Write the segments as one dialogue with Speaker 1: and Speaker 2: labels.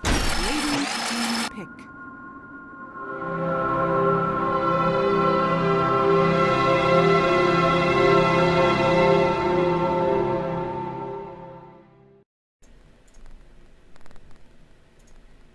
Speaker 1: Radiant team pick.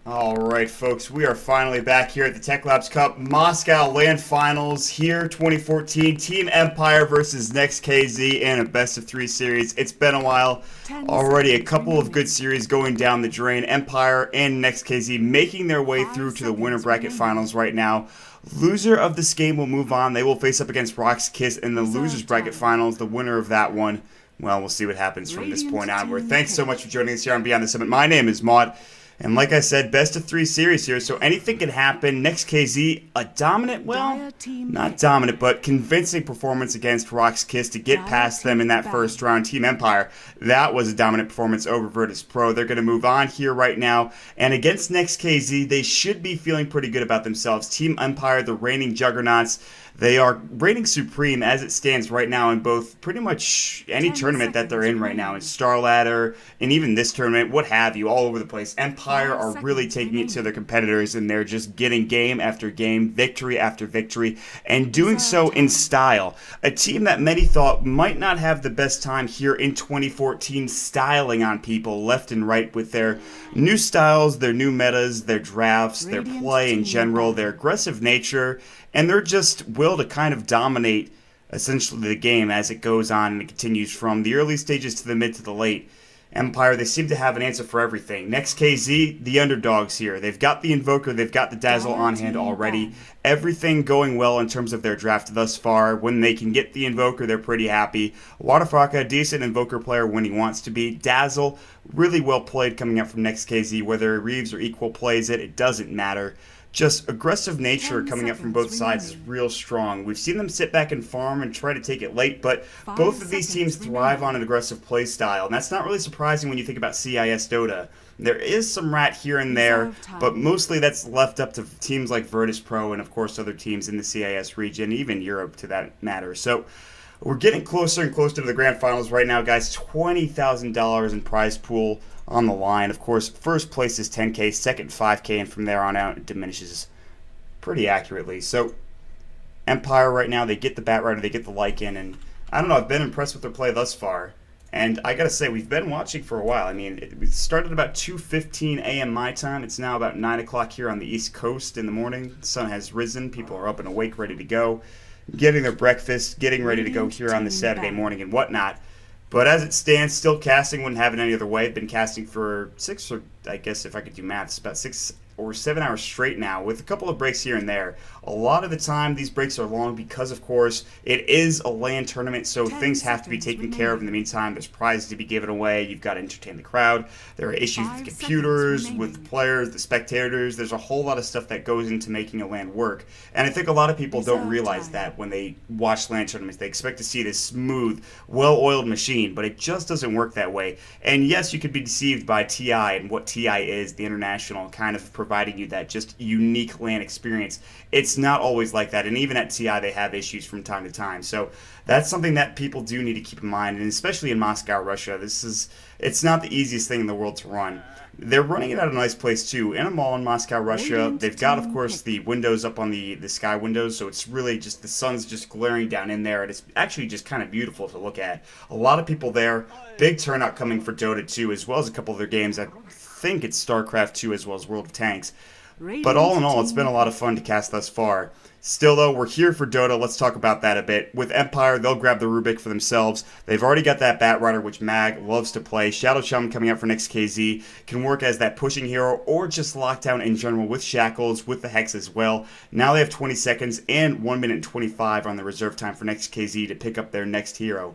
Speaker 2: Alright folks, we are finally back here at the Techlabs Cup Moscow LAN Finals here, 2014, Team Empire versus Next.kz in a best-of-3 series. It's been a while, already a couple of good series going down the drain. Empire and Next.kz making their way through to the winner bracket finals right now. Loser of this game will move on. They will face up against rox.kis in the losers bracket finals. The winner of that one, well, we'll see what happens from this point onward. Thanks so much for joining us here on Beyond the Summit. My name is Maud. And like I said, best-of-3 series here, so anything can happen. Next.kz, a dominant, well, not dominant, but convincing performance against rox.kis to get past them in that first round. Team Empire, that was a dominant performance over Virtus.pro. They're going to move on here right now. And against Next.kz, they should be feeling pretty good about themselves. Team Empire, the reigning juggernauts, they are reigning supreme as it stands right now in both pretty much any tournament that they're in right now. In Star Ladder, and even this tournament, what have you, all over the place. Empire are really taking it to their competitors, and they're just getting game after game, victory after victory, and doing so in style. A team that many thought might not have the best time here in 2014, styling on people left and right with their new styles, their new metas, their drafts, their play in general, their aggressive nature, and their just will to kind of dominate essentially the game as it goes on and it continues from the early stages to the mid to the late. Empire, they seem to have an answer for everything. Next.kz, the underdogs here. They've got the Invoker, they've got the Dazzle on hand already. Everything going well in terms of their draft thus far. When they can get the Invoker, they're pretty happy. Waterfraka, decent Invoker player when he wants to be. Dazzle, really well played coming up from Next.kz. Whether Reeves or Equal plays it, it doesn't matter. Just aggressive nature coming up from both sides is real strong. We've seen them sit back and farm and try to take it late, but both of these teams thrive on an aggressive play style, and that's not really surprising when you think about CIS Dota. There is some rat here and there, but mostly that's left up to teams like Virtus.pro and, of course, other teams in the CIS region, even Europe to that matter. So we're getting closer and closer to the grand finals right now, guys. $20,000 in prize pool on the line. Of course, first place is 10K, second 5K, and from there on out it diminishes pretty accurately. So Empire right now, they get the Batrider, they get the Lycan, and I don't know, I've been impressed with their play thus far. And I gotta say, we've been watching for a while. I mean, it started about 2:15 a.m. my time. It's now about 9 o'clock here on the East Coast in the morning. The sun has risen. People are up and awake, ready to go, getting their breakfast, getting ready to go here on the Saturday morning and whatnot. But as it stands, still casting, wouldn't have it any other way. I've been casting for 6, or I guess if I could do math, it's about 6 or 7 hours straight now, with a couple of breaks here and there. A lot of the time, these breaks are long because, of course, it is a LAN tournament, so things have to be taken care of in the meantime. There's prizes to be given away. You've got to entertain the crowd. There are issues with computers, with the players, the spectators. There's a whole lot of stuff that goes into making a LAN work. And I think a lot of people don't realize that when they watch LAN tournaments. They expect to see this smooth, well-oiled machine, but it just doesn't work that way. And yes, you could be deceived by TI and what TI is, the international, kind of providing you that just unique LAN experience. It's not always like that, and even at TI they have issues from time to time. So that's something that people do need to keep in mind, and especially in Moscow, Russia, it's not the easiest thing in the world to run. They're running it at a nice place too. In a mall in Moscow, Russia, they've got, of course, the windows up on the sky windows, so it's really just the sun's just glaring down in there, and it's actually just kind of beautiful to look at. A lot of people there, big turnout coming for Dota 2, as well as a couple of their games. I think it's StarCraft 2 as well as World of Tanks. But all in all, it's been a lot of fun to cast thus far. Still, though, we're here for Dota. Let's talk about that a bit. With Empire, they'll grab the Rubik for themselves. They've already got that Batrider, which Mag loves to play. Shadow Chum coming up for Next.kz can work as that pushing hero or just lockdown in general with Shackles, with the Hex as well. Now they have 20 seconds and 1 minute and 25 on the reserve time for Next.kz to pick up their next hero.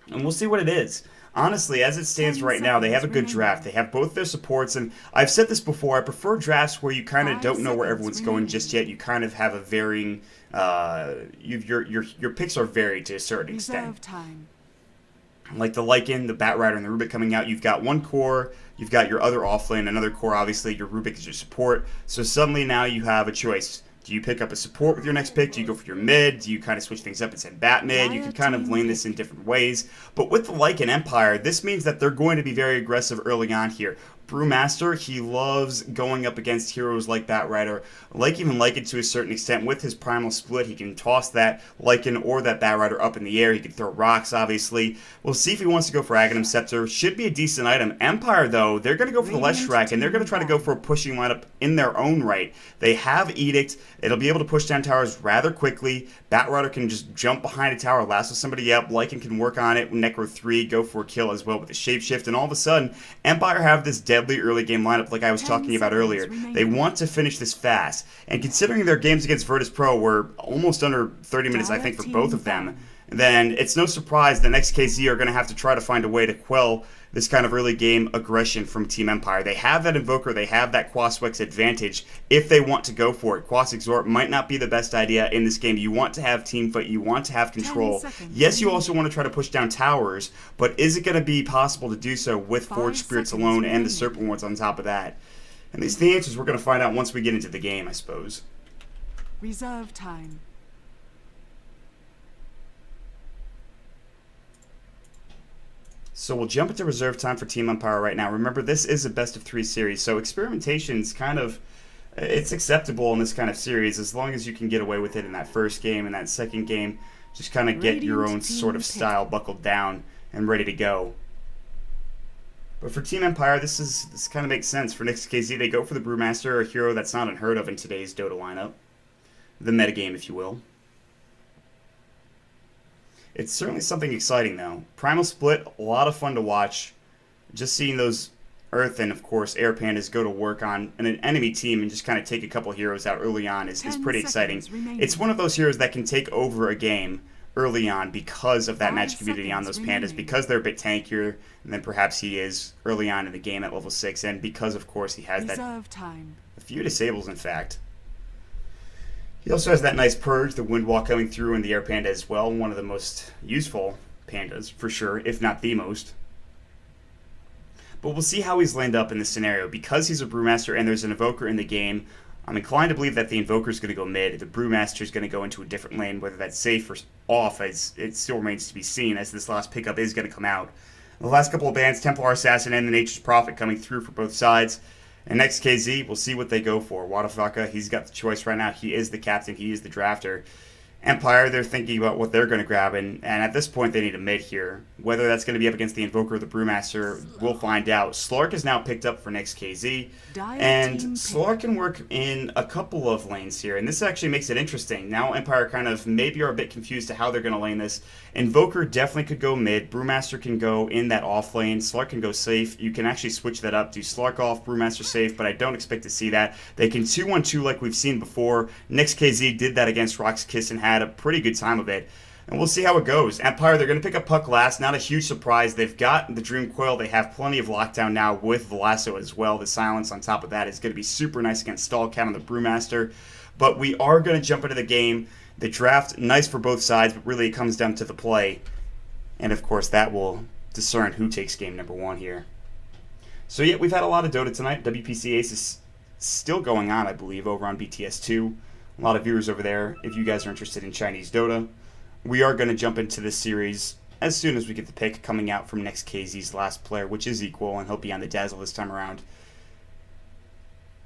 Speaker 2: And we'll see what it is. Honestly, as it stands right now, they have a good draft. They have both their supports, and I've said this before, I prefer drafts where you kind of don't know where everyone's going just yet. You kind of have a varying, your picks are varied to a certain extent. Like the Lycan, the Batrider, and the Rubik coming out, you've got one core, you've got your other offlane, another core, obviously, your Rubik is your support. So suddenly now you have a choice. Do you pick up a support with your next pick? Do you go for your mid? Do you kind of switch things up and send bat mid? You can kind of lane this in different ways. But with the Lycan Empire, this means that they're going to be very aggressive early on here. Brewmaster, he loves going up against heroes like Batrider, even Lycan to a certain extent. With his Primal Split, he can toss that Lycan or that Batrider up in the air. He can throw rocks, obviously. We'll see if he wants to go for Aghanim Scepter. Should be a decent item. Empire, though, they're going to go for the Leshrac, and they're going to try to go for a pushing lineup in their own right. They have Edict. It'll be able to push down towers rather quickly. Batrider can just jump behind a tower, lasso somebody up. Lycan can work on it. Necro 3, go for a kill as well with the Shapeshift. And all of a sudden, Empire have this deadly early game lineup like I was talking about earlier. They want to finish this fast. And considering their games against Virtus Pro were almost under 30 minutes, I think, for both of them, then it's no surprise the Next.kz are going to have to try to find a way to quell this kind of early game aggression from Team Empire. They have that Invoker, they have that Quaswex advantage if they want to go for it. Quas Exort might not be the best idea in this game. You want to have team fight, you want to have control. Yes, you also want to try to push down towers, but is it going to be possible to do so with Forged Spirits alone and the Serpent Wards on top of that? And these are the answers we're going to find out once we get into the game, I suppose.
Speaker 1: Reserve time.
Speaker 2: So we'll jump into reserve time for Team Empire right now. Remember, this is a best-of-3 series, so experimentation's kind of, it's acceptable in this kind of series as long as you can get away with it in that first game and that second game. Just kind of get your own sort of style buckled down and ready to go. But for Team Empire, this kind of makes sense. For Next.kz, they go for the Brewmaster, a hero that's not unheard of in today's Dota lineup. The metagame, if you will. It's certainly something exciting, though. Primal Split, a lot of fun to watch. Just seeing those Earth and, of course, Air Pandas go to work on an enemy team and just kind of take a couple heroes out early on is pretty exciting. It's one of those heroes that can take over a game early on because of that match community on those Pandas, because they're a bit tankier than perhaps he is early on in the game at level 6, and because, of course, he has a few disables, in fact. He also has that nice Purge, the Windwall coming through, and the Air Panda as well. One of the most useful pandas, for sure, if not the most. But we'll see how he's lined up in this scenario. Because he's a Brewmaster and there's an Invoker in the game, I'm inclined to believe that the Invoker is going to go mid. The Brewmaster is going to go into a different lane, whether that's safe or off, as it still remains to be seen, as this last pickup is going to come out. The last couple of bans, Templar Assassin and the Nature's Prophet coming through for both sides. And Next.kz, we'll see what they go for. Wadafaka, he's got the choice right now. He is the captain. He is the drafter. Empire, they're thinking about what they're going to grab, and at this point they need a mid here. Whether that's going to be up against the Invoker or the Brewmaster, we'll find out. Slark is now picked up for Next.kz, and Slark can work in a couple of lanes here, and this actually makes it interesting. Now Empire kind of maybe are a bit confused to how they're going to lane this. Invoker definitely could go mid, Brewmaster can go in that off lane, Slark can go safe. You can actually switch that up, do Slark off, Brewmaster safe, but I don't expect to see that. They can 2-1-2 like we've seen before. Next.kz did that against rox.kis and had a pretty good time of it. And we'll see how it goes. Empire, they're going to pick up Puck last. Not a huge surprise. They've got the Dream Coil. They have plenty of lockdown now with the Lasso as well. The Silence on top of that is going to be super nice against Stallcat on the Brewmaster. But we are going to jump into the game. The draft, nice for both sides, but really it comes down to the play. And of course, that will discern who takes game number 1 here. So yeah, we've had a lot of Dota tonight. WPC Ace is still going on, I believe, over on BTS2. A lot of viewers over there, if you guys are interested in Chinese Dota. We are going to jump into this series as soon as we get the pick coming out from Next.kz's last player, which is Equal, and he'll be on the Dazzle this time around.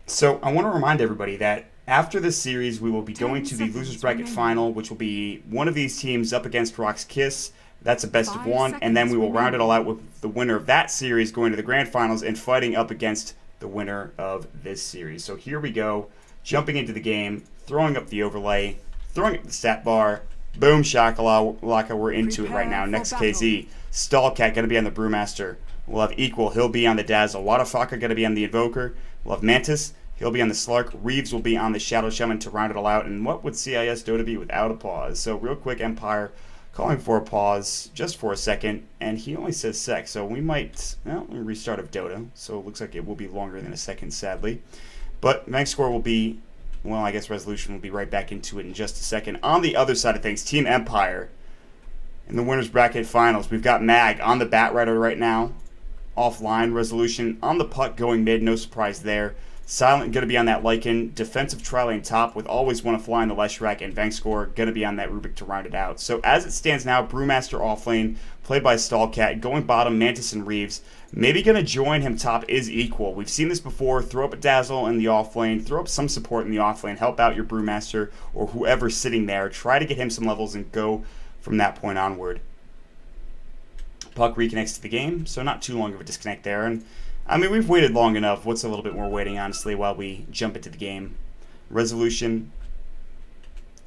Speaker 2: So I want to remind everybody that after this series, we will be going to the Losers Bracket Final, which will be one of these teams up against rox.kis. That's a best of 1, and then we will round it all out with the winner of that series going to the Grand Finals and fighting up against the winner of this series. So here we go, jumping into the game, throwing up the overlay, throwing up the stat bar. Boom shakalaka, we're into it right now. Next.kz, Stallcat going to be on the Brewmaster. We'll have Equal, he'll be on the Dazzle. Wadafaka going to be on the Invoker. We'll have Mantis, he'll be on the Slark. Reeves will be on the Shadow Shaman to round it all out. And what would CIS Dota be without a pause? So real quick, Empire calling for a pause just for a second. And he only says sec, so we might, well, restart of Dota. So it looks like it will be longer than a second, sadly. But rank score will be, well, I guess Resolution will be right back into it in just a second. On the other side of things, Team Empire in the Winners Bracket Finals. We've got Mag on the Batrider right now. Offline, Resolution on the Puck going mid. No surprise there. Silent going to be on that Lycan. Defensive tri-lane top with always want to fly in the Leshrac, and Vangscore going to be on that Rubik to round it out. So as it stands now, Brewmaster offlane, played by Stallcat. Going bottom, Mantis and Reeves. Maybe going to join him top is Equal. We've seen this before. Throw up a Dazzle in the offlane. Throw up some support in the offlane. Help out your Brewmaster or whoever's sitting there. Try to get him some levels and go from that point onward. Puck reconnects to the game, so not too long of a disconnect there. And I mean, we've waited long enough. What's a little bit more waiting, honestly, while we jump into the game? Resolution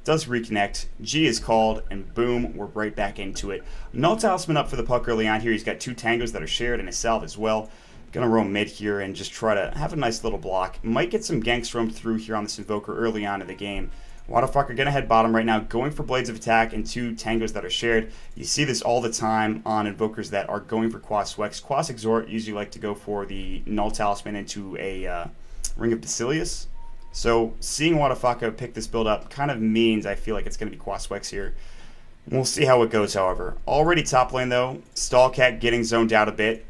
Speaker 2: does reconnect. G is called, and boom, we're right back into it. Null Talisman up for the Puck early on here. He's got 2 tangos that are shared and a salve as well. Gonna roam mid here and just try to have a nice little block. Might get some ganks roamed through here on this Invoker early on in the game. Waterfucker gonna head bottom right now, going for Blades of Attack and 2 tangos that are shared. You see this all the time on Invokers that are going for Quas Wex. Quas Exhort usually like to go for the Null Talisman into a Ring of Basilius. So seeing Waterfucker pick this build up kind of means I feel like it's gonna be Quas Wex here. We'll see how it goes, however. Already top lane though, Stallcat getting zoned out a bit.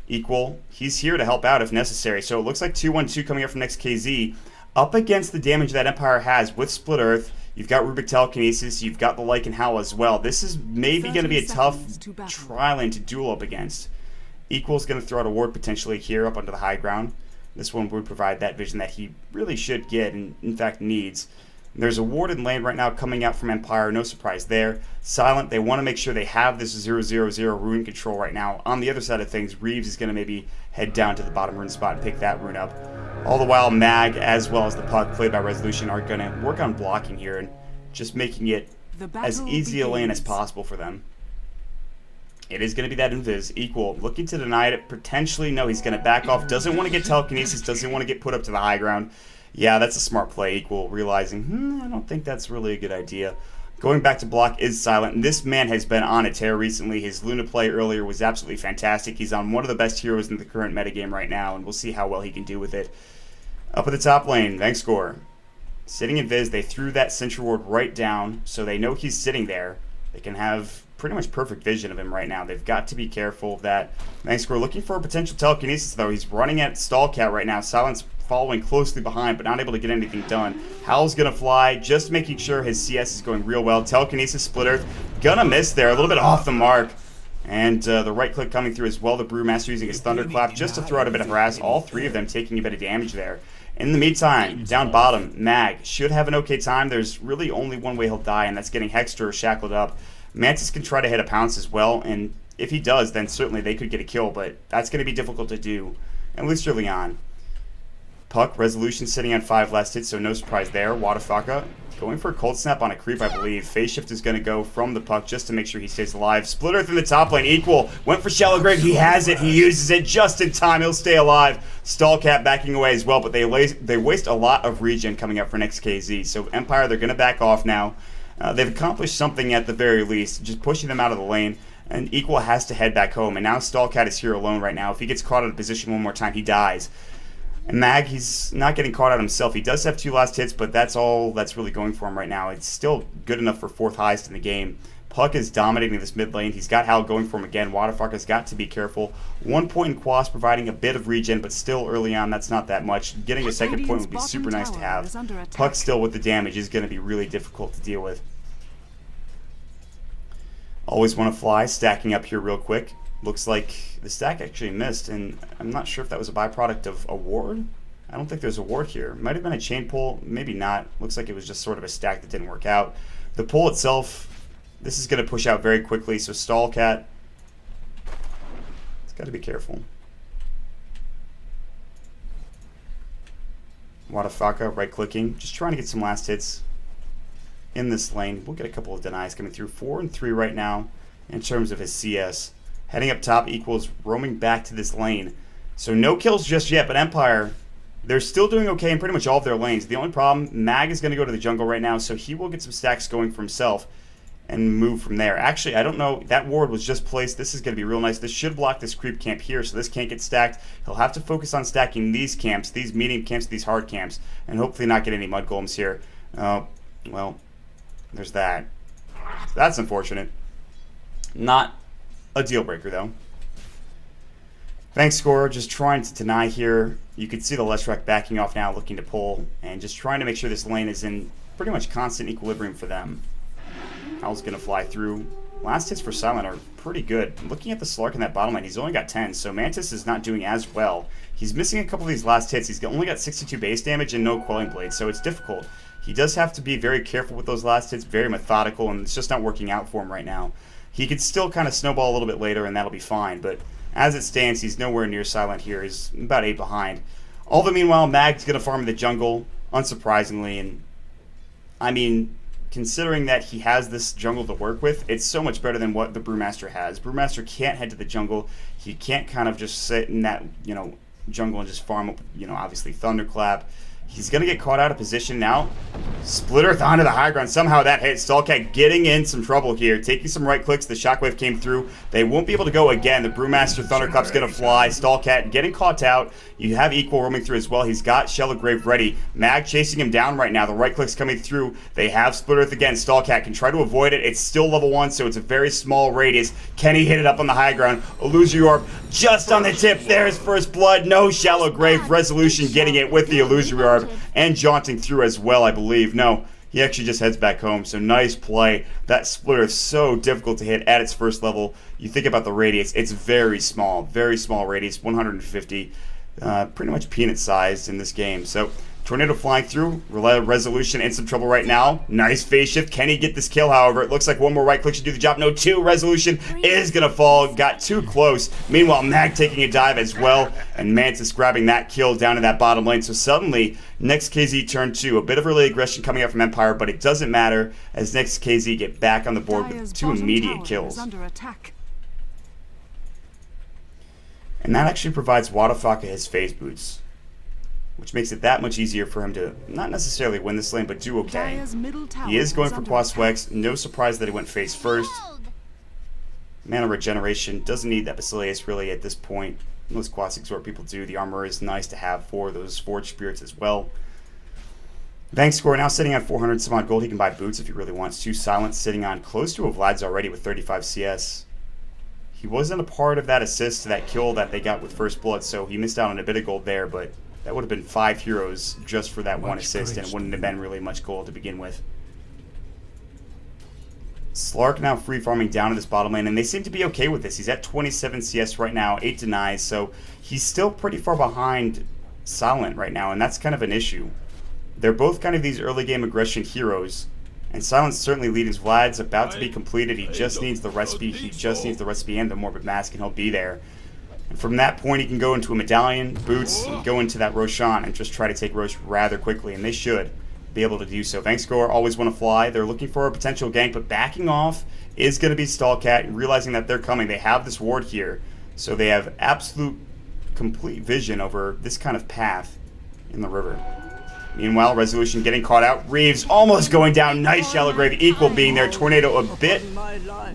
Speaker 2: Equal, he's here to help out if necessary. So it looks like 2-1-2 coming up from Next.kz. Up against the damage that Empire has with Split Earth, you've got Rubik Telekinesis, you've got the Lycan Howl as well. This is maybe going to be a tough tri-lane to duel up against. Equal's going to throw out a ward potentially here up onto the high ground. This one would provide that vision that he really should get and in fact needs. There's a ward in lane right now coming out from Empire, no surprise there. Silent, they want to make sure they have this 0-0-0 rune control right now. On the other side of things, Reeves is going to maybe head down to the bottom rune spot and pick that rune up. All the while, Mag, as well as the Puck, played by Resolution, are going to work on blocking here and just making it as easy a lane as possible for them. It is going to be that Invis. Equal, looking to deny it. Potentially, no, he's going to back off. Doesn't want to get Telekinesis, doesn't want to get put up to the high ground. Yeah, that's a smart play. Equal, realizing, I don't think that's really a good idea. Going back to block is Silent, and this man has been on a tear recently. His Luna play earlier was absolutely fantastic. He's on one of the best heroes in the current metagame right now, and we'll see how well he can do with it. Up at the top lane, Vangscore. Sitting in Viz, they threw that Sentry Ward right down, so they know he's sitting there. They can have pretty much perfect vision of him right now. They've got to be careful of that. Vangscore looking for a potential Telekinesis, though. He's running at Stallcat right now. Silence following closely behind, but not able to get anything done. Howl's gonna fly, just making sure his CS is going real well. Telekinesis, Split Earth, gonna miss there, a little bit off the mark. And the right click coming through as well. The Brewmaster using his Thunderclap just to throw out a bit of harass. All 3 of them taking a bit of damage there. In the meantime, down bottom, Mag should have an okay time. There's really only one way he'll die, and that's getting Hexter or shackled up. Mantis can try to hit a pounce as well, and if he does, then certainly they could get a kill, but that's going to be difficult to do, at least early on. Puck, Resolution sitting on 5 last hits, so no surprise there. Waterfaka going for a Cold Snap on a creep, I believe. Phase Shift is going to go from the Puck just to make sure he stays alive. Split Earth in the top lane, Equal. Went for Shallow Grave, he has it, he uses it just in time, he'll stay alive. Stallcat backing away as well, but they waste a lot of regen coming up for Next.kz. So Empire, they're going to back off now. They've accomplished something at the very least, just pushing them out of the lane. And Equal has to head back home, and now Stallcat is here alone right now. If he gets caught out of position one more time, he dies. And Mag, he's not getting caught out himself. He does have 2 last hits, but that's all that's really going for him right now. It's still good enough for 4th highest in the game. Puck is dominating this mid lane. He's got Hal going for him again. Waterfucker's got to be careful. 1 point in Quas providing a bit of regen, but still early on, that's not that much. Getting a second point would be super nice to have. Puck still with the damage is going to be really difficult to deal with. Always want to fly, stacking up here real quick. Looks like the stack actually missed, and I'm not sure if that was a byproduct of a ward. I don't think there's a ward here. Might have been a chain pull, maybe not. Looks like it was just sort of a stack that didn't work out. The pull itself, this is going to push out very quickly, so Stallcat, it's got to be careful. Waterfaka, right-clicking, just trying to get some last hits in this lane. We'll get a couple of denies coming through. 4 and 3 right now in terms of his CS. Heading up top equals roaming back to this lane. So no kills just yet, but Empire, they're still doing okay in pretty much all of their lanes. The only problem, Mag is going to go to the jungle right now, so he will get some stacks going for himself and move from there. Actually, I don't know. That ward was just placed. This is going to be real nice. This should block this creep camp here, so this can't get stacked. He'll have to focus on stacking these camps, these medium camps, these hard camps, and hopefully not get any mud golems here. Well, there's that. So that's unfortunate. Not a deal breaker, though. Bank scorer just trying to deny here. You can see the Leshrac backing off now, looking to pull, and just trying to make sure this lane is in pretty much constant equilibrium for them. Howl's going to fly through. Last hits for Silent are pretty good. Looking at the Slark in that bottom lane, he's only got 10, so Mantis is not doing as well. He's missing a couple of these last hits. He's only got 62 base damage and no Quelling Blade, so it's difficult. He does have to be very careful with those last hits, very methodical, and it's just not working out for him right now. He could still kind of snowball a little bit later, and that'll be fine, but as it stands, he's nowhere near Silent here. He's about 8 behind. All the meanwhile, Mag's going to farm in the jungle, unsurprisingly, and I mean, considering that he has this jungle to work with, it's so much better than what the Brewmaster has. Brewmaster can't head to the jungle. He can't kind of just sit in that, jungle and just farm up, obviously Thunderclap. He's going to get caught out of position now. Splitter onto the high ground. Somehow that hit. Stallcat getting in some trouble here. Taking some right clicks. The shockwave came through. They won't be able to go again. The Brewmaster Thunderclap's going to fly. Stallcat getting caught out. You have Equal roaming through as well. He's got Shell of Grave ready. Mag chasing him down right now. The right click's coming through. They have Splitter again. Stallcat can try to avoid it. It's still level 1, so it's a very small radius. Can he hit it up on the high ground? Illusory Orb just on the tip. There's first blood. No Shallow Grave. Resolution getting it with the Illusory Orb. And jaunting through as well, I believe. No, he actually just heads back home. So nice play. That Splitter is so difficult to hit at its first level. You think about the radius. It's very small radius, 150. Pretty much peanut sized in this game. So Tornado flying through. Resolution in some trouble right now. Nice phase shift. Can he get this kill, however? It looks like one more right click should do the job. No, 2. Resolution is going to fall. Got too close. Meanwhile, Mag taking a dive as well. And Mantis grabbing that kill down in that bottom lane. So suddenly, Next.kz turn 2. A bit of early aggression coming out from Empire, but it doesn't matter as Next.kz get back on the board with 2 immediate kills. And that actually provides Wadafaka his phase boots, which makes it that much easier for him to not necessarily win this lane, but do okay. He is going for Quaswex. No surprise that he went face first. Mana regeneration. Doesn't need that Basilius really at this point. Most Quas Exhort people do. The armor is nice to have for those Forged Spirits as well. Bank score now sitting at 400 some odd gold. He can buy boots if he really wants to. Silent sitting on close to a Vlad's already with 35 CS. He wasn't a part of that assist to that kill that they got with First Blood, so he missed out on a bit of gold there, but that would have been 5 heroes just for that one assist, and it wouldn't have been really much gold to begin with. Slark now free farming down to this bottom lane, and they seem to be okay with this. He's at 27 CS right now, 8 denies, so he's still pretty far behind Silent right now, and that's kind of an issue. They're both kind of these early game aggression heroes, and Silent's certainly leading. Vlad's about to be completed. He just needs the recipe. He just needs the recipe and the Morbid Mask, and he'll be there. And from that point, he can go into a Medallion, Boots, and go into that Roshan and just try to take Rosh rather quickly, and they should be able to do so. Vankskor always want to fly. They're looking for a potential gank, but backing off is going to be Stallcat, and realizing that they're coming. They have this ward here, so they have absolute, complete vision over this kind of path in the river. Meanwhile, Resolution getting caught out. Reeves almost going down. Nice Shallow Grave. Equal being there. Tornado a bit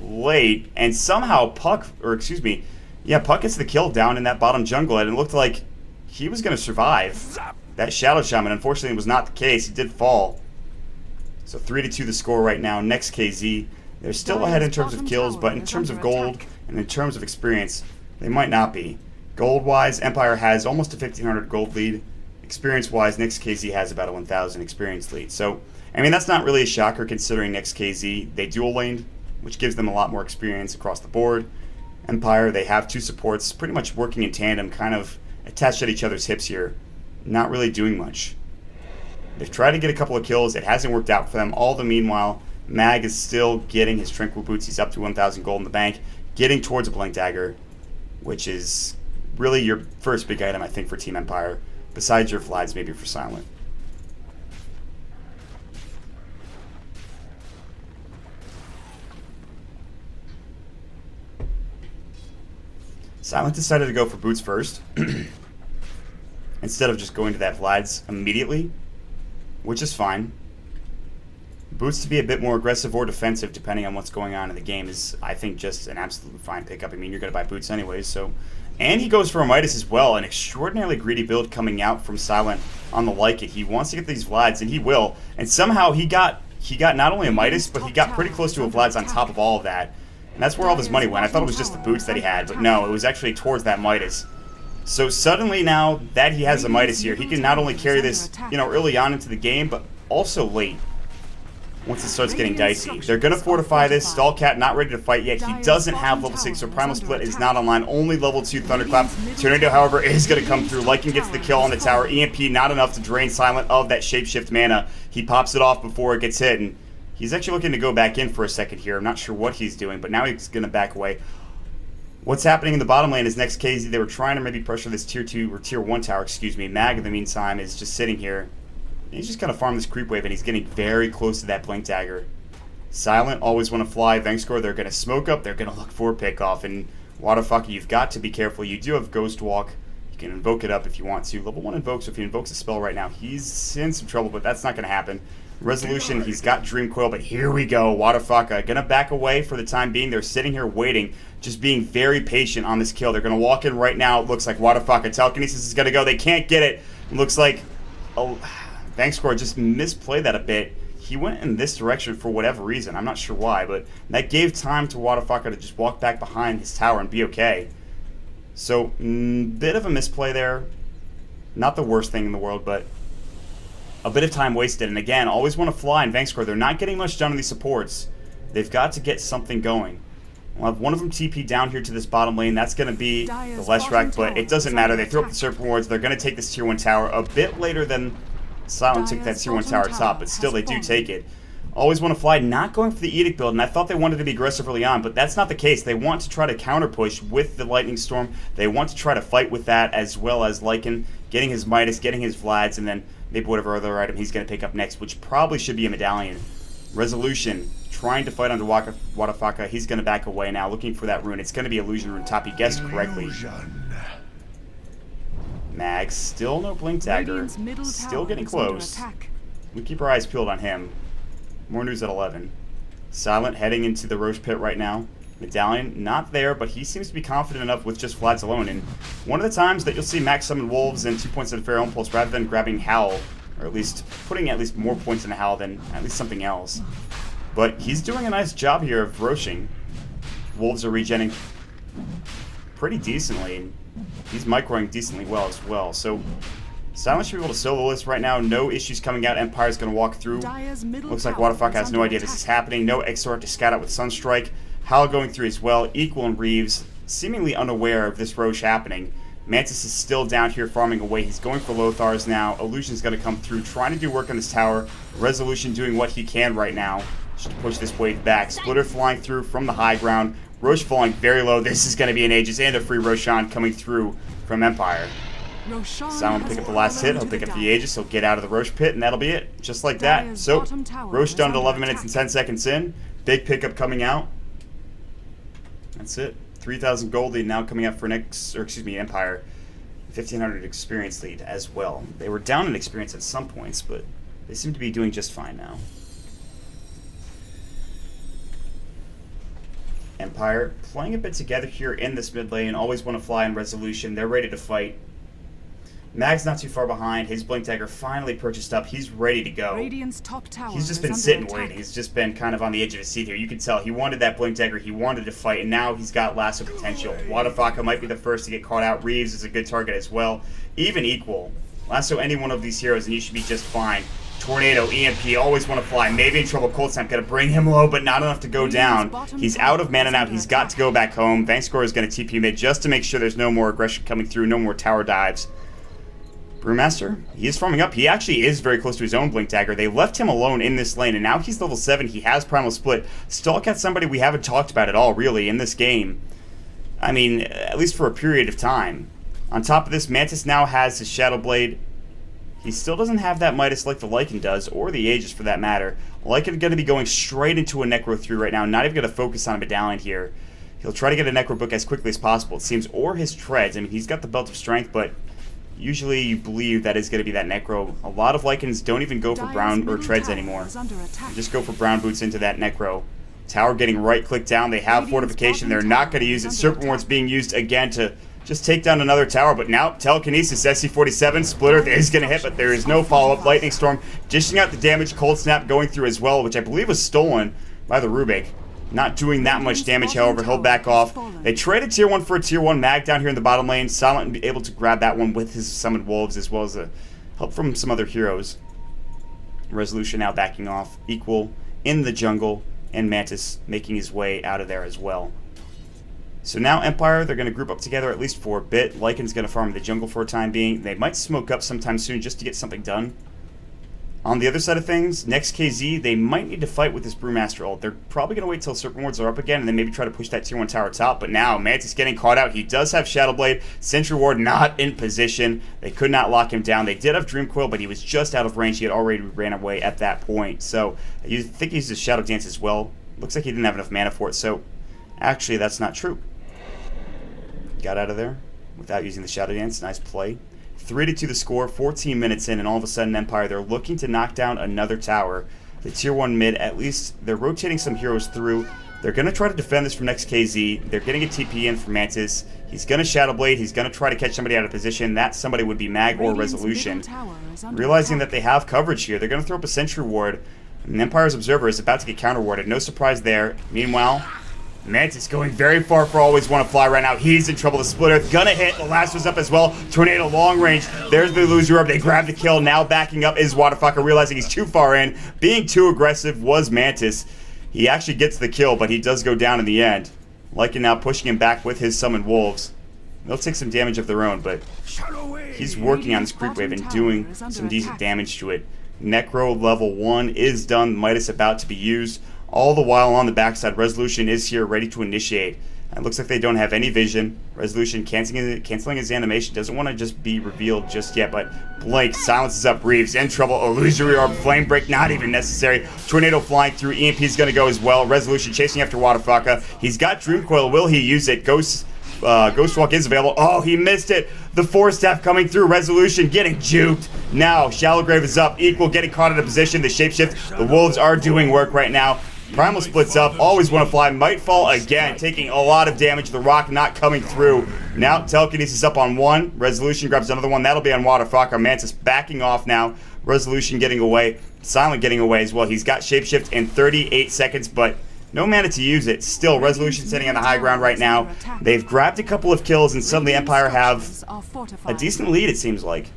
Speaker 2: late, and somehow Puck gets the kill down in that bottom jungle, and it looked like he was going to survive that Shadow Shaman. Unfortunately, it was not the case. He did fall. So 3-2 the score right now. Next.kz, they're still ahead in terms of kills, but in terms of gold and in terms of experience, they might not be. Gold-wise, Empire has almost a 1,500 gold lead. Experience-wise, Next.kz has about a 1,000 experience lead. So, I mean, that's not really a shocker considering Next.kz, they dual laned, which gives them a lot more experience across the board. Empire, they have 2 supports pretty much working in tandem, kind of attached at each other's hips here, not really doing much. They've tried to get a couple of kills. It hasn't worked out for them. All the meanwhile, Mag is still getting his Tranquil Boots. He's up to 1,000 gold in the bank, getting towards a Blink Dagger, which is really your first big item, I think, for Team Empire, besides your Vlads, maybe for Silent. Silent decided to go for boots first, instead of just going to that Vlad's immediately, which is fine. Boots to be a bit more aggressive or defensive, depending on what's going on in the game, is, I think, just an absolutely fine pickup. I mean, you're going to buy boots anyways, so... And he goes for a Midas as well, an extraordinarily greedy build coming out from Silent on the Like It. He wants to get these Vlads, and he will. And somehow he got not only a Midas, but he got pretty close to a Vlad's on top of all of that. And that's where all this money went. I thought it was just the boots that he had, but no, it was actually towards that Midas. So suddenly now that he has a Midas here, he can not only carry this, early on into the game, but also late. Once it starts getting dicey. They're going to fortify this. Stallcat not ready to fight yet. He doesn't have level 6, so Primal Split is not online. Only level 2 Thunderclap. Tornado, however, is going to come through. Lycan gets the kill on the tower. EMP not enough to drain Silent of that Shapeshift mana. He pops it off before it gets hit, and he's actually looking to go back in for a second here. I'm not sure what he's doing, but now he's going to back away. What's happening in the bottom lane is Next.kz. They were trying to maybe pressure this tier 2 or tier 1 tower, Mag, in the meantime, is just sitting here. He's just going to farm this creep wave, and he's getting very close to that Blink Dagger. Silent, always want to fly. Vengscore, they're going to smoke up. They're going to look for a pickoff. And Waterfucker, you've got to be careful. You do have Ghost Walk. You can invoke it up if you want to. Level 1 invoke, so if he invokes a spell right now, he's in some trouble, but that's not going to happen. Resolution, he's got Dream Coil, but here we go. Waterfucker, going to back away for the time being. They're sitting here waiting, just being very patient on this kill. They're going to walk in right now. It looks like Waterfucker. Telekinesis is going to go. They can't get it. It looks like... Vengscore just misplayed that a bit. He went in this direction for whatever reason. I'm not sure why, but that gave time to Waterfucker to just walk back behind his tower and be okay. So, bit of a misplay there. Not the worst thing in the world, but a bit of time wasted. And again, always want to fly in Vengscore. They're not getting much done on these supports. They've got to get something going. We'll have one of them TP down here to this bottom lane. That's going to be the Leshrac, but it doesn't matter. They throw up the Serpent Wards. They're going to take this tier 1 tower a bit later than Silent took that tier 1 tower top, but still they do take it. Always want to fly, not going for the Edict build, and I thought they wanted to be aggressive early on, but that's not the case. They want to try to counter push with the Lightning Storm. They want to try to fight with that, as well as Lycan getting his Midas, getting his Vlads, and then maybe whatever other item he's going to pick up next, which probably should be a Medallion. Resolution, trying to fight under Waterfucker. He's going to back away now, looking for that rune. It's going to be Illusion Rune top. He guessed correctly. Mag, still no Blink Dagger, still getting close. We keep our eyes peeled on him. More news at 11. Silent heading into the Roche Pit right now. Medallion, not there, but he seems to be confident enough with just Vlads alone. And one of the times that you'll see Max summon Wolves and 2 points of the Pharaoh Impulse rather than grabbing Howl, or at least putting at least more points in the Howl than at least something else. But he's doing a nice job here of roaching. Wolves are regenning pretty decently. He's microing decently well as well. So Silent should be able to solo this right now. No issues coming out. Empire's going to walk through. Looks like Waterfucker has no idea this is happening. No Exort to scout out with Sunstrike. Howl going through as well. Equal and Reeves seemingly unaware of this Roche happening. Mantis is still down here farming away. He's going for Lothars now. Illusion's going to come through, trying to do work on this tower. Resolution doing what he can right now just to push this wave back. Splitter flying through from the high ground. Roche falling very low. This is going to be an Aegis and a free Roshan coming through from Empire. Silent will pick up the last hit. He'll pick up the Aegis. He'll get out of the Roche pit, and that'll be it. Just like that. So, Roche done at 11 minutes and 10 seconds in. Big pickup coming out. That's it. 3,000 gold lead now coming up for Empire. 1,500 experience lead as well. They were down in experience at some points, but they seem to be doing just fine now. Empire playing a bit together here in this mid lane. Always want to fly in Resolution. They're ready to fight. Mag's not too far behind. His Blink Dagger finally purchased up. He's ready to go. He's just been sitting waiting. He's just been kind of on the edge of his seat here. You can tell he wanted that Blink Dagger. He wanted to fight, and now he's got lasso potential. Waterfucker might be the first to get caught out. Reeves is a good target as well. Even equal. Lasso any one of these heroes, and you should be just fine. Tornado, EMP, always want to fly. Maybe in trouble. Cold Snap, going to bring him low, but not enough to go down. He's out of mana now. He's got to go back home. Vengscore is going to TP mid just to make sure there's no more aggression coming through, no more tower dives. Brewmaster, he is farming up. He actually is very close to his own Blink Dagger. They left him alone in this lane, and now he's level 7. He has Primal Split. Stallcat's somebody we haven't talked about at all, really, in this game. I mean, at least for a period of time. On top of this, Mantis now has his Shadow Blade. He still doesn't have that Midas like the Lycan does, or the Aegis for that matter. Lycan going to be going straight into a Necro 3 right now, not even going to focus on a Medallion here. He'll try to get a Necro book as quickly as possible, it seems, or his Treads. I mean, he's got the Belt of Strength, but usually you believe that is going to be that Necro. A lot of Lycans don't even go for Brown or Treads anymore. They just go for Brown Boots into that Necro. Tower getting right-clicked down. They have Fortification. They're not going to use it. Serpent Ward's being used again to just take down another tower, but now Telekinesis, SC-47, Splitter is going to hit, but there is no follow-up. Lightning Storm dishing out the damage. Cold Snap going through as well, which I believe was stolen by the Rubik. Not doing that much damage, however. He'll back off. They traded tier 1 for a tier 1 mag down here in the bottom lane. Silent able to grab that one with his summoned wolves, as well as a help from some other heroes. Resolution now backing off. Equal in the jungle, and Mantis making his way out of there as well. So now Empire, they're going to group up together at least for a bit. Lycan's going to farm the jungle for a time being. They might smoke up sometime soon just to get something done. On the other side of things, Next.kz, they might need to fight with this Brewmaster ult. They're probably going to wait till Serpent Wards are up again and then maybe try to push that tier 1 tower top. But now, Mantis getting caught out. He does have Shadow Blade. Sentry Ward not in position. They could not lock him down. They did have Dream Coil, but he was just out of range. He had already ran away at that point. So, you think he used his Shadow Dance as well. Looks like he didn't have enough mana for it. So, actually, that's not true. Got out of there without using the Shadow Dance. Nice play. 3-2 the score, 14 minutes in, and all of a sudden Empire, they're looking to knock down another tower. The tier 1 mid, at least they're rotating some heroes through. They're going to try to defend this from Next.kz. They're getting a TP in for Mantis. He's going to Shadow Blade. He's going to try to catch somebody out of position. That somebody would be Mag or Resolution. Realizing that they have coverage here, they're going to throw up a Sentry Ward. And Empire's Observer is about to get counter-warded. No surprise there. Meanwhile, Mantis going very far for Always Want to Fly right now. He's in trouble. The Splitter gonna hit. The last was up as well. Tornado long range. There's the illusion orb. They grab the kill. Now backing up is Waterfucker, realizing he's too far in. Being too aggressive was Mantis. He actually gets the kill, but he does go down in the end. Lycan now pushing him back with his summoned wolves. They'll take some damage of their own, but he's working on this creep wave and doing some decent damage to it. Necro level 1 is done. Midas about to be used. All the while on the backside, Resolution is here ready to initiate. It looks like they don't have any vision. Resolution canceling his animation. Doesn't want to just be revealed just yet, but Blink silences up Reeves. In trouble. Illusory Orb. Flame Break not even necessary. Tornado flying through. EMP's going to go as well. Resolution chasing after Waterfucker. He's got Dream Coil. Will he use it? Ghost Walk is available. Oh, he missed it. The Force Staff coming through. Resolution getting juked. Now, Shallow Grave is up. Equal getting caught in a position. The Shapeshift. The Wolves are doing work right now. Primal splits up. Always Want to Fly. Might fall again. Taking a lot of damage. The Rock not coming through. Now, Telekinesis up on one. Resolution grabs another one. That'll be on Waterfucker. Mantis backing off now. Resolution getting away. Silent getting away as well. He's got Shapeshift in 38 seconds, but no mana to use it. Still, Resolution sitting on the high ground right now. They've grabbed a couple of kills, and suddenly Empire have a decent lead, it seems like.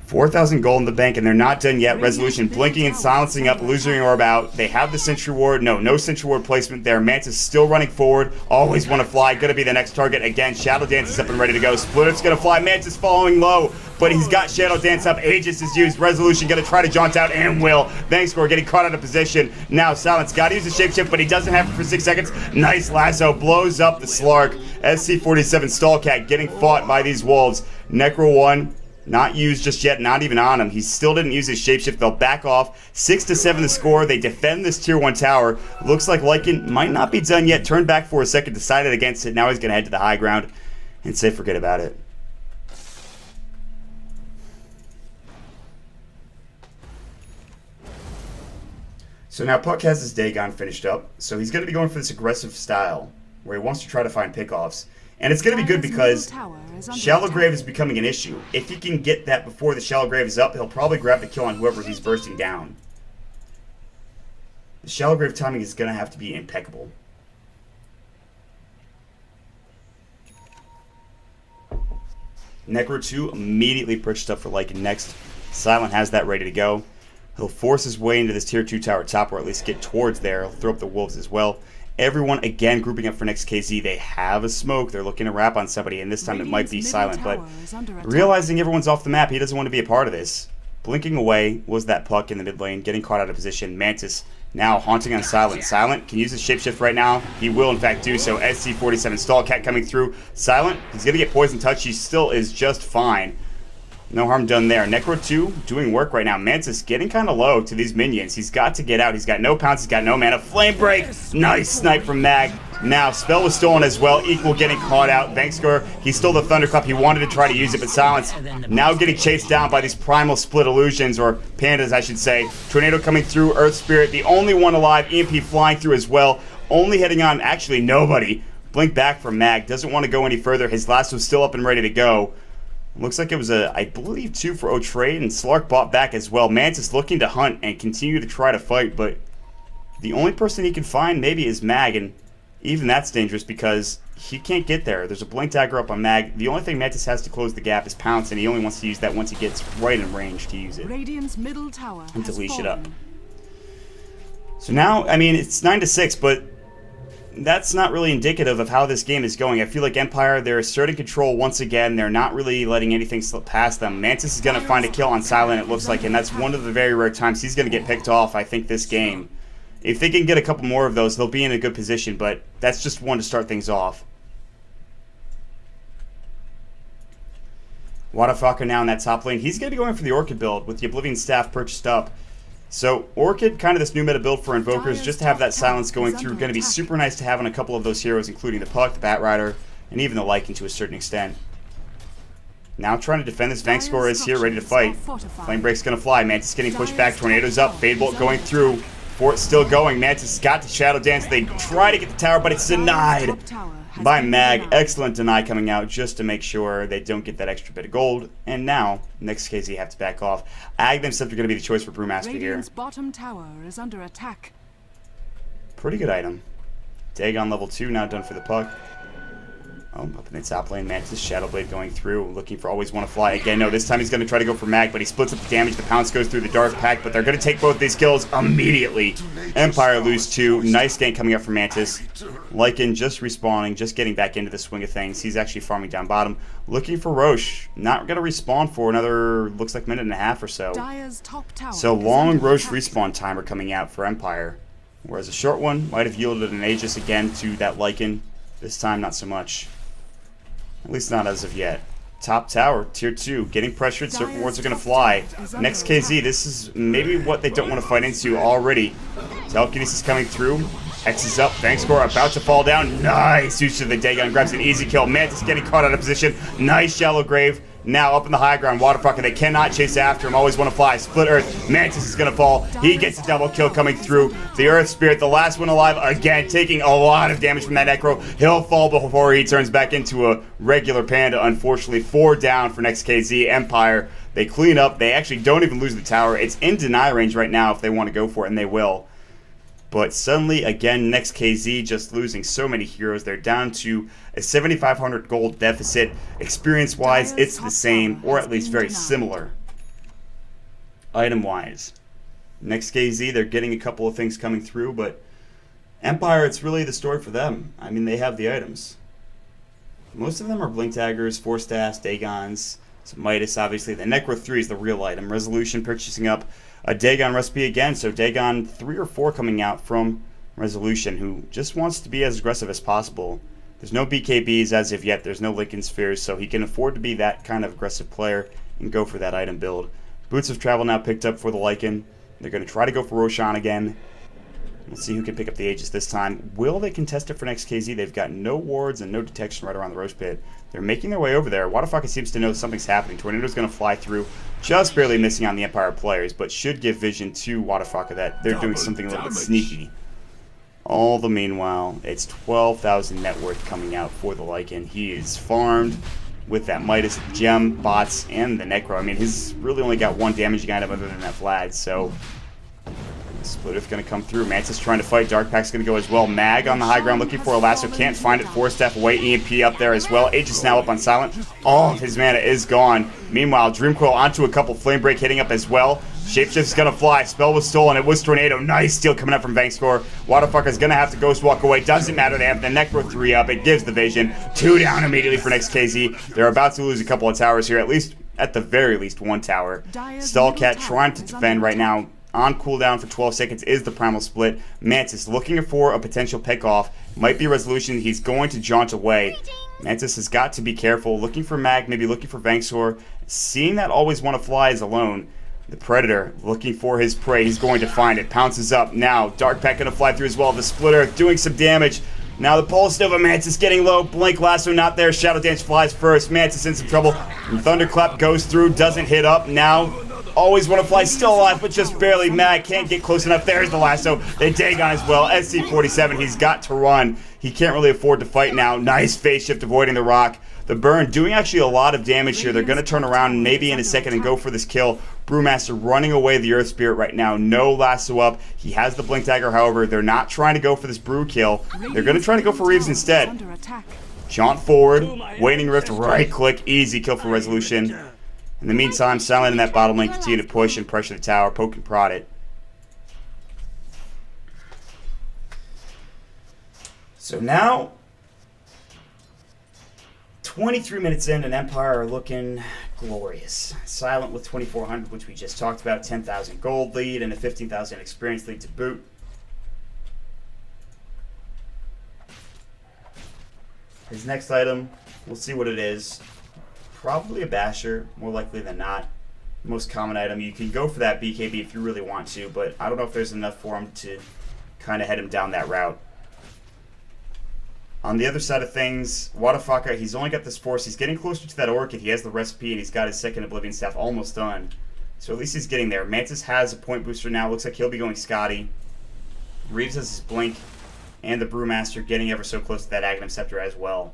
Speaker 2: 4,000 gold in the bank, and they're not done yet. Resolution blinking and silencing up, Illusory Orb out. They have the Sentry Ward. No Sentry Ward placement there. Mantis still running forward. Always Want to Fly. Going to be the next target again. Shadow Dance is up and ready to go. Splitter's going to fly. Mantis following low, but he's got Shadow Dance up. Aegis is used. Resolution going to try to jaunt out and will. Vangscore getting caught out of position. Now Silence got to use the Shapeshift, but he doesn't have it for 6 seconds. Nice lasso. Blows up the Slark. SC-47 Stallcat getting fought by these wolves. Necro 1. Not used just yet, not even on him. He still didn't use his Shapeshift. They'll back off. 6-7 the score. They defend this tier 1 tower. Looks like Lycan might not be done yet. Turned back for a second, decided against it. Now he's going to head to the high ground and say forget about it. So now Puck has his Dagon finished up. So he's going to be going for this aggressive style where he wants to try to find pickoffs. And it's going to be good because Shallow Grave is becoming an issue. If he can get that before the Shallow Grave is up, he'll probably grab the kill on whoever he's bursting down. The Shallow Grave timing is going to have to be impeccable. Necro 2 immediately purchased up for Lycan next. Silent has that ready to go. He'll force his way into this tier 2 tower top, or at least get towards there. He'll throw up the wolves as well. Everyone, again, grouping up for Next.kz. They have a smoke. They're looking to wrap on somebody, and this time it might be Silent. But realizing everyone's off the map, he doesn't want to be a part of this. Blinking away was that Puck in the mid lane, getting caught out of position. Mantis now haunting on Silent. Silent can use his Shapeshift right now. He will, in fact, do so. SC-47 Stallcat coming through. Silent, he's going to get Poison Touch. He still is just fine. No harm done there. Necro 2 doing work right now. Mantis getting kind of low to these minions. He's got to get out. He's got no pounce. He's got no mana. Flame Break. Nice snipe from Mag. Now, Spell was stolen as well. Equal getting caught out. Vangscore, he stole the Thunderclap. He wanted to try to use it, but Silence now getting chased down by these Primal Split Illusions, or Pandas, I should say. Tornado coming through. Earth Spirit, the only one alive. EMP flying through as well. Only heading on, actually, nobody. Blink back from Mag. Doesn't want to go any further. His last was still up and ready to go. Looks like it was I believe, 2 for O-Trade, and Slark bought back as well. Mantis looking to hunt and continue to try to fight, but The only person he can find maybe is Mag, and even that's dangerous because he can't get there. There's a blink dagger up on Mag. The only thing Mantis has to close the gap is Pounce, and he only wants to use that once he gets right in range to use it.
Speaker 1: Radiant's middle tower
Speaker 2: And to
Speaker 1: has
Speaker 2: leash it up.
Speaker 1: fallen.
Speaker 2: So now, I mean, it's 9-6, but that's not really indicative of how this game is going. I feel like Empire, they're asserting control once again. They're not really letting anything slip past them. Mantis is going to find a kill on Silent, it looks like, and that's one of the very rare times he's going to get picked off, I think, this game. If they can get a couple more of those, they'll be in a good position, but that's just one to start things off. Wadafaka now in that top lane. He's going to be going for the Orchid build with the Oblivion Staff purchased up. So Orchid, kind of this new meta build for Invokers, just to have that silence going through, going to be super nice to have on a couple of those heroes, including the Puck, the Bat Rider, and even the Lycan to a certain extent. Now trying to defend this, Vangscore is here, ready to fight. Flame Break's going to fly, Mantis getting pushed back, Tornado's up, Fade Bolt going through, Fort still going, Mantis has got the Shadow Dance, they try to get the tower, but it's denied by Mag. Excellent deny coming out just to make sure they don't get that extra bit of gold. And now, Next.kz have to back off. Ag themselves are going to be the choice for Brewmaster here.
Speaker 1: Radiant's bottom tower is under attack.
Speaker 2: Pretty good item. Dagon level 2 now done for the Puck. Oh, up in the top lane, Mantis, Shadow Blade going through, looking for Always Want to Fly. Again, no, this time he's going to try to go for Mag, but he splits up the damage. The Pounce goes through the Dark Pact, but they're going to take both these kills immediately. Empire lose 2. Nice gank coming up from Mantis. Lycan just respawning, just getting back into the swing of things. He's actually farming down bottom. Looking for Roche. Not going to respawn for another, looks like, minute and a half or so.
Speaker 1: Dire's top tower
Speaker 2: So
Speaker 1: is
Speaker 2: long
Speaker 1: under
Speaker 2: Roche
Speaker 1: attack.
Speaker 2: respawn timer coming out for Empire. Whereas a short one might have yielded an Aegis again to that Lycan. This time, not so much. At least not as of yet. Top tower, tier 2, getting pressured, certain wards are going to fly. Next.kz, this is maybe what they don't want to fight into already. Telekinesis coming through. X is up, Vangscore about to fall down. Nice use to the Dagon, grabs an easy kill. Mantis getting caught out of position. Nice shallow grave. Now up in the high ground, Waterfucker, they cannot chase after him. Always want to fly. Split Earth. Mantis is going to fall. He gets a double kill coming through. The Earth Spirit, the last one alive, again, taking a lot of damage from that Necro. He'll fall before he turns back into a regular Panda. Unfortunately, 4 down for Next.kz. Empire, they clean up. They actually don't even lose the tower. It's in deny range right now if they want to go for it, and they will. But suddenly, again, Next.kz just losing so many heroes. They're down to a 7,500 gold deficit. Experience-wise, it's the same, or at least very similar. Item-wise, Next.kz, they're getting a couple of things coming through, but Empire, it's really the story for them. I mean, they have the items. Most of them are Blink Daggers, Force Staffs, Dagons, some Midas, obviously. The Necro 3 is the real item. Resolution purchasing up a Dagon recipe again, so Dagon 3 or 4 coming out from Resolution, who just wants to be as aggressive as possible. There's no BKBs as of yet, there's no Lincoln Spheres, so he can afford to be that kind of aggressive player and go for that item build. Boots of Travel now picked up for the Lycan. They're going to try to go for Roshan again. Let's see who can pick up the Aegis this time. Will they contest it for Next.kz? They've got no wards and no detection right around the Roche Pit. They're making their way over there. Wadafaka seems to know something's happening. Tornado's going to fly through, just barely missing on the Empire players, but should give vision to Wadafaka that they're doing something a little bit sneaky. All the meanwhile, it's 12,000 net worth coming out for the Lycan. He is farmed with that Midas, Gem, Bots, and the Necro. I mean, he's really only got one damaging item other than that Vlad, so Split Earth going to come through. Mantis trying to fight. Dark Pack's going to go as well. Mag on the high ground looking for a lasso. Can't find it. Force Staff away. EMP up there as well. Aegis now up on Silent. All of his mana is gone. Meanwhile, Dreamcoil onto a couple. Flame Break hitting up as well. Shapeshift is going to fly. Spell was stolen. It was Tornado. Nice steal coming up from Vangscore. Waterfucker's going to have to Ghost Walk away. Doesn't matter. They have the Necro 3 up. It gives the vision. 2 down immediately for Next.kz. They're about to lose a couple of towers here. At the very least, 1 tower. Stallcat trying to defend right now. On cooldown for 12 seconds is the Primal Split. Mantis looking for a potential pickoff. Might be Resolution. He's going to jaunt away. Mantis has got to be careful. Looking for Mag, maybe looking for Vangsor. Seeing that Always Want to Fly is alone. The Predator looking for his prey. He's going to find it. Pounces up. Now, Dark Pack going to fly through as well. The Split Earth doing some damage. Now the Pulse Nova, Mantis getting low. Blink Lasso not there. Shadow Dance flies first. Mantis in some trouble. And Thunderclap goes through. Doesn't hit up. Now Always Want to Fly still alive, but just barely. Mag can't get close enough. There's the lasso. They Dagon as well. SC-47, he's got to run. He can't really afford to fight now. Nice phase shift avoiding the rock. The burn doing actually a lot of damage here. They're going to turn around maybe in a second and go for this kill. Brewmaster running away the Earth Spirit right now. No lasso up. He has the Blink Dagger, however. They're not trying to go for this Brew kill. They're going to try to go for Reeves instead. Jaunt forward. Waning Rift, right click. Easy kill for Resolution. In the meantime, Silent and that bottom lane continue to push and pressure the tower. Poke and prod it. So now, 23 minutes in, and Empire are looking glorious. Silent with 2,400, which we just talked about, 10,000 gold lead, and a 15,000 experience lead to boot. His next item, we'll see what it is. Probably a Basher, more likely than not. Most common item. You can go for that BKB if you really want to, but I don't know if there's enough for him to kind of head him down that route. On the other side of things, Wadafaka, he's only got this force. He's getting closer to that Orchid. He has the recipe, and he's got his second Oblivion Staff almost done. So at least he's getting there. Mantis has a point booster now. Looks like he'll be going Scotty. Reeves has his Blink, and the Brewmaster getting ever so close to that Aghanim Scepter as well.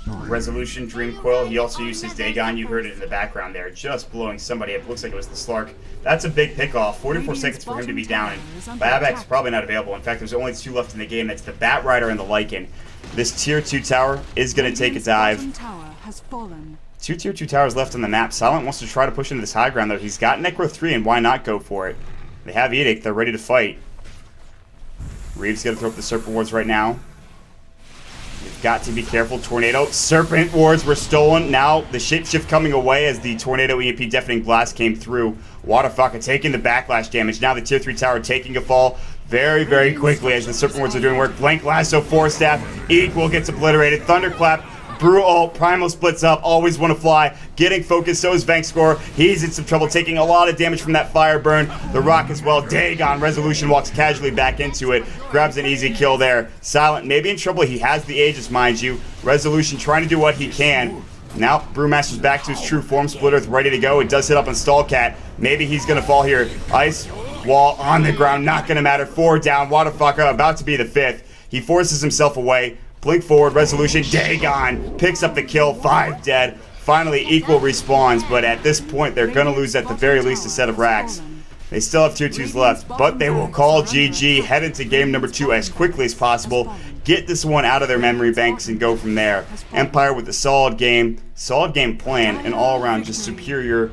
Speaker 2: Resolution, Dream Quill. He also used his Dagon. You heard it in the background there. Just blowing somebody up. Looks like it was the Slark. That's a big pick-off. 44 seconds for him to be down. And Babak's probably not available. In fact, there's only 2 left in the game. That's the Bat Rider and the Lycan. This Tier 2 tower is going to take a dive. 2 Tier 2 towers left on the map. Silent wants to try to push into this high ground, though. He's got Necro 3, and why not go for it? They have Edict. They're ready to fight. Reeves going to throw up the Serpent Wards right now. You've got to be careful. Tornado. Serpent Wards were stolen. Now the shapeshift coming away as the Tornado EMP Deafening Blast came through. Wadafaka taking the backlash damage. Now the Tier 3 tower taking a fall very, very quickly as the Serpent Wards are doing work. Blank Lasso, Force Staff. Equal gets obliterated. Thunderclap. Brew ult. Primal splits up. Always want to fly. Getting focused. So is Vankscore. He's in some trouble. Taking a lot of damage from that fire burn. The Rock as well. Dagon. Resolution walks casually back into it. Grabs an easy kill there. Silent maybe in trouble. He has the Aegis, mind you. Resolution trying to do what he can. Now Brewmaster's back to his true form. Split Earth ready to go. It does hit up on Stallcat. Maybe he's going to fall here. Ice Wall on the ground. Not going to matter. 4 down. Wadafaka about to be the 5th. He forces himself away. Blink forward, Resolution, Dagon picks up the kill, 5 dead. Finally, Equal respawns, but at this point, they're going to lose at the very least a set of racks. They still have Tier 2s left, but they will call GG, head into game number 2 as quickly as possible, get this one out of their memory banks, and go from there. Empire with a solid game plan, and all around just superior,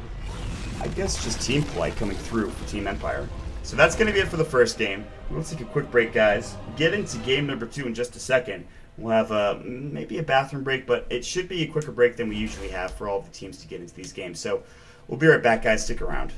Speaker 2: I guess, just team play coming through for Team Empire. So that's going to be it for the first game. We'll take a quick break, guys. Get into game number 2 in just a second. We'll have maybe a bathroom break, but it should be a quicker break than we usually have for all of the teams to get into these games. So we'll be right back, guys. Stick around.